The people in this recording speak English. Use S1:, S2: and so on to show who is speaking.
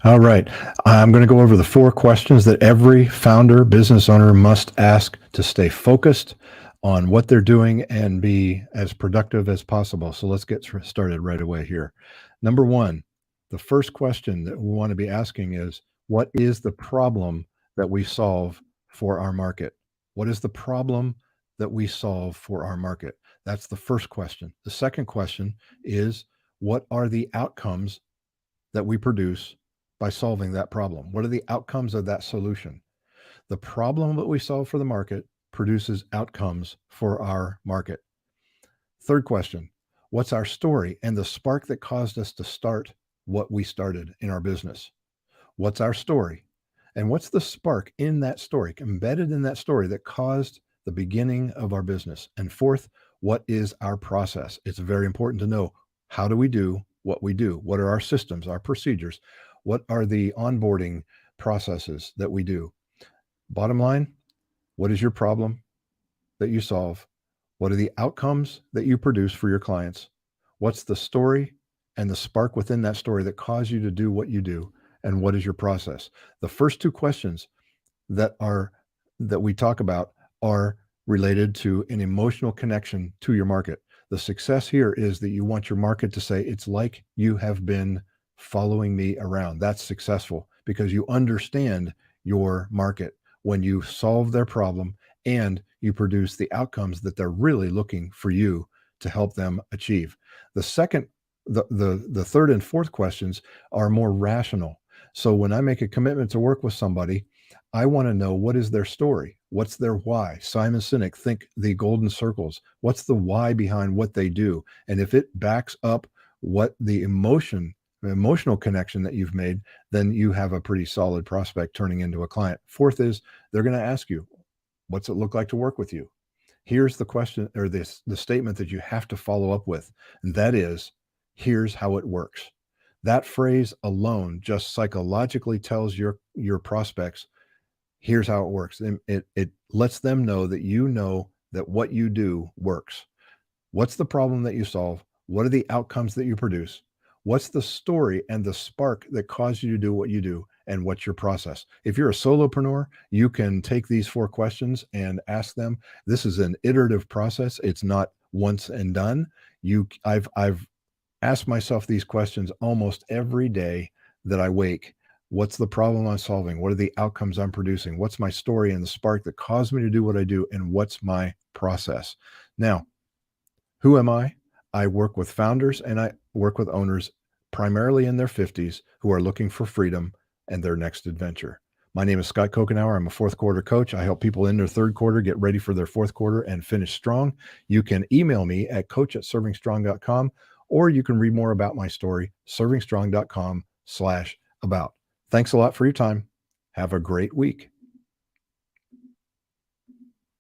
S1: All right. I'm going to go over the 4 questions that every founder, business owner must ask to stay focused on what they're doing and be as productive as possible. So let's get started right away here. Number 1, the first question that we want to be asking is, what is the problem that we solve for our market? What is the problem that we solve for our market? That's the first question. The second question is, what are the outcomes that we produce by solving that problem? What are the outcomes of that solution? The problem that we solve for the market produces outcomes for our market. Third question, what's our story and the spark that caused us to start what we started in our business? What's our story? And what's the spark in that story, embedded in that story, that caused the beginning of our business? And fourth, what is our process? It's very important to know, how do we do what we do? What are our systems, our procedures? What are the onboarding processes that we do? Bottom line, what is your problem that you solve? What are the outcomes that you produce for your clients? What's the story and the spark within that story that caused you to do what you do? And what is your process? The first 2 questions that we talk about are related to an emotional connection to your market. The success here is that you want your market to say, it's like you have been following me around. That's successful because you understand your market when you solve their problem and you produce the outcomes that they're really looking for you to help them achieve. The second, the third and fourth questions are more rational. So when I make a commitment to work with somebody, I want to know, what is their story? What's their why? Simon Sinek, think the golden circles. What's the why behind what they do? And if it backs up what the emotional connection that you've made, then you have a pretty solid prospect turning into a client. Fourth is, they're going to ask you, what's it look like to work with you? Here's the question, or the statement that you have to follow up with. And that is, here's how it works. That phrase alone just psychologically tells your prospects, here's how it works. And it lets them know that you know that what you do works. What's the problem that you solve? What are the outcomes that you produce? What's the story and the spark that caused you to do what you do? And what's your process? If you're a solopreneur, you can take these 4 questions and ask them. This is an iterative process. It's not once and done. I've asked myself these questions almost every day that I wake. What's the problem I'm solving? What are the outcomes I'm producing? What's my story and the spark that caused me to do what I do? And what's my process? Now, who am I? I work with founders and I work with owners primarily in their 50s who are looking for freedom and their next adventure. My name is Scott Kokenauer. I'm a 4th quarter coach. I help people in their 3rd quarter get ready for their 4th quarter and finish strong. You can email me at coach@servingstrong.com, or you can read more about my story, servingstrong.com/about. Thanks a lot for your time. Have a great week.